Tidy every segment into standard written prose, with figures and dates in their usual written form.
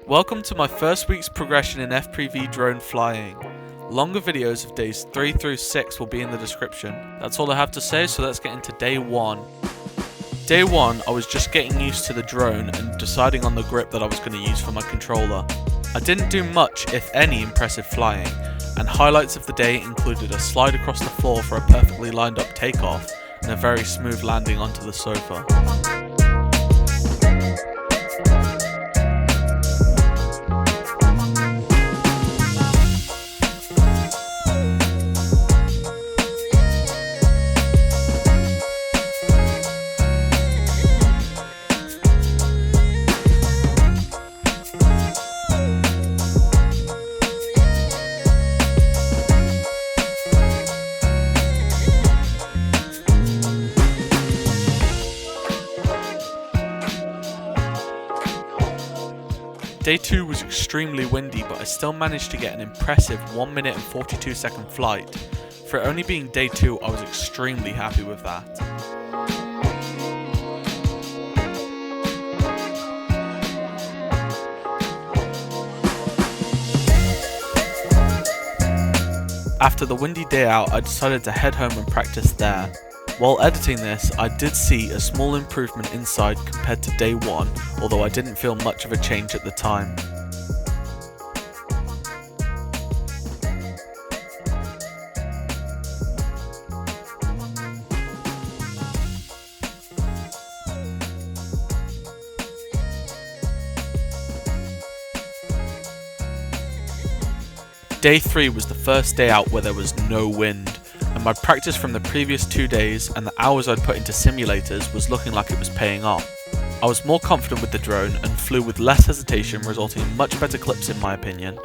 Welcome to my first week's progression in FPV drone flying. Longer videos of days 3 through 6 will be in the description. That's all I have to say, so let's get into day 1. Day 1, I was just getting used to the drone and deciding on the grip that I was going to use for my controller. I didn't do much, if any, impressive flying, and highlights of the day included a slide across the floor for a perfectly lined up takeoff and a very smooth landing onto the sofa. Day 2 was extremely windy, but I still managed to get an impressive 1 minute and 42 second flight. For it only being day 2, I was extremely happy with that. After the windy day out, I decided to head home and practice there. While editing this, I did see a small improvement inside compared to day 1, although I didn't feel much of a change at the time. Day 3 was the first day out where there was no wind, and my practice from the previous 2 days and the hours I'd put into simulators was looking like it was paying off. I was more confident with the drone and flew with less hesitation, resulting in much better clips in my opinion.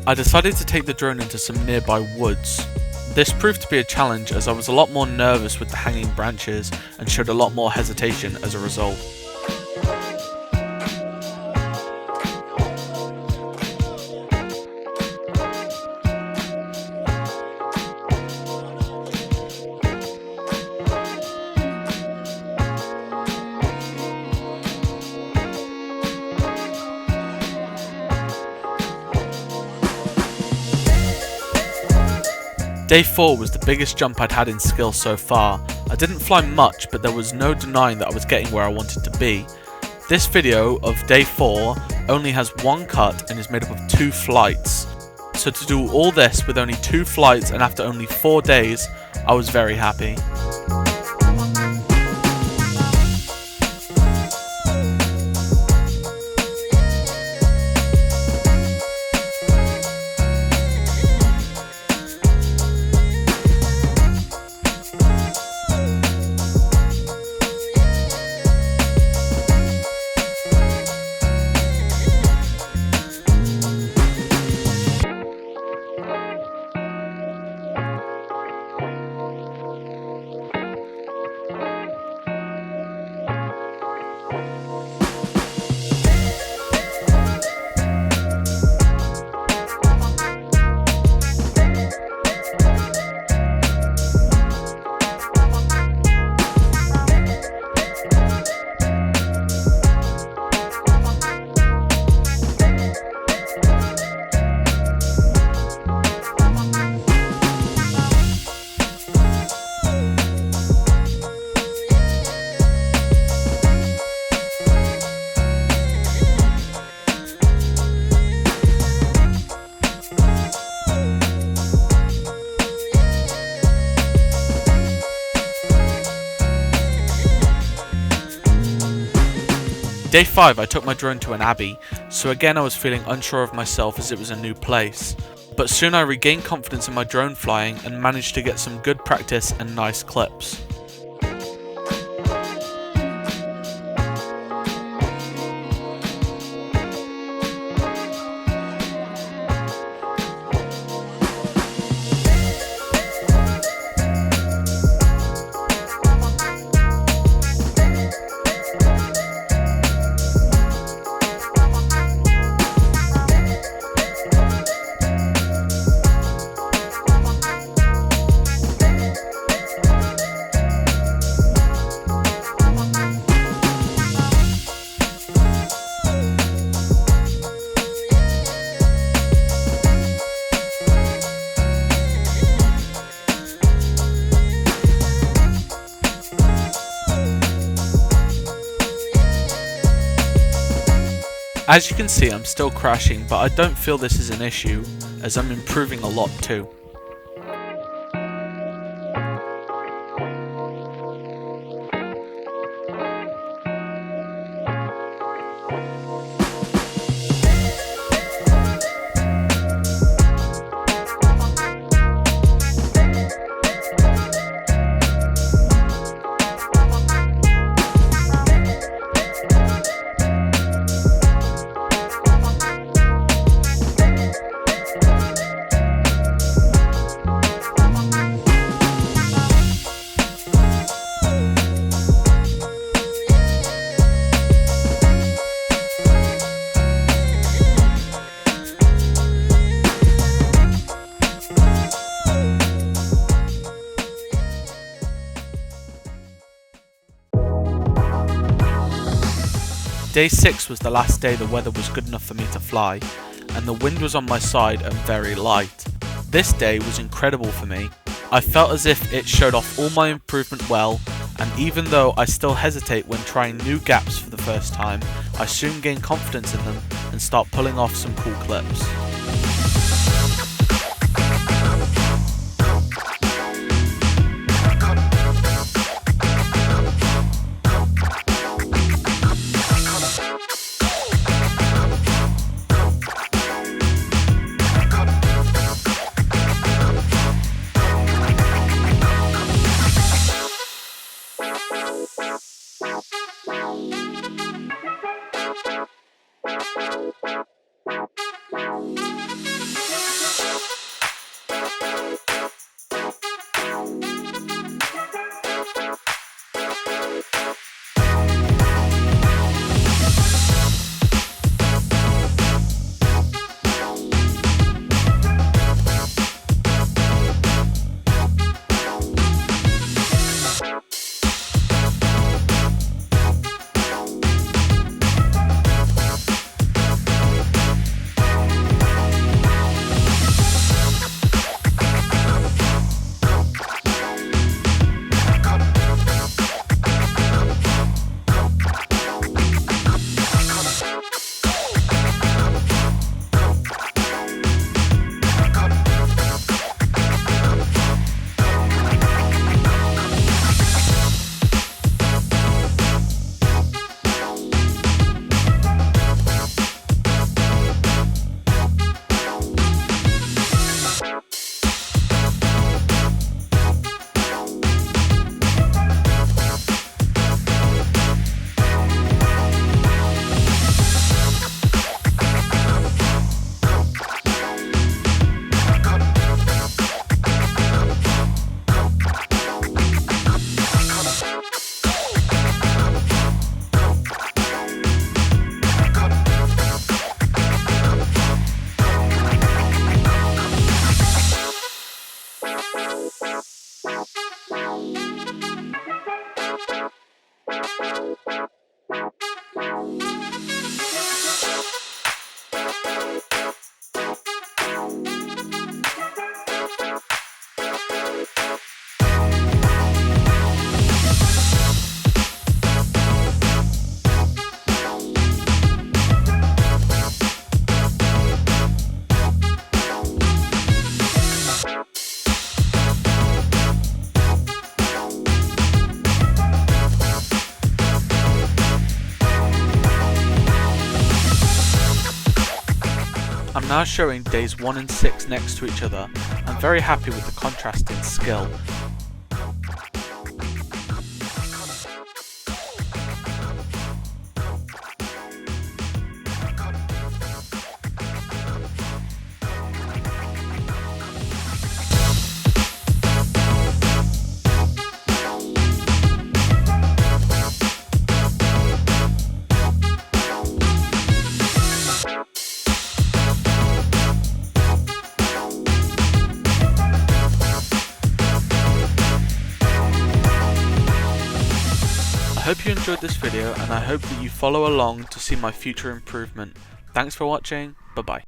I decided to take the drone into some nearby woods. This proved to be a challenge as I was a lot more nervous with the hanging branches and showed a lot more hesitation as a result. Day 4 was the biggest jump I'd had in skill so far. I didn't fly much, but there was no denying that I was getting where I wanted to be. This video of day 4 only has one cut and is made up of 2 flights. So to do all this with only 2 flights and after only 4 days, I was very happy. Day 5 I took my drone to an abbey, so again I was feeling unsure of myself as it was a new place. But soon I regained confidence in my drone flying and managed to get some good practice and nice clips. As you can see, I'm still crashing, but I don't feel this is an issue, as I'm improving a lot too. Day 6 was the last day the weather was good enough for me to fly, and the wind was on my side and very light. This day was incredible for me. I felt as if it showed off all my improvement well, and even though I still hesitate when trying new gaps for the first time, I soon gain confidence in them and start pulling off some cool clips. I'm now showing days 1 and 6 next to each other. I'm very happy with the contrast in skill. I hope you enjoyed this video, and I hope that you follow along to see my future improvement. Thanks for watching, bye bye.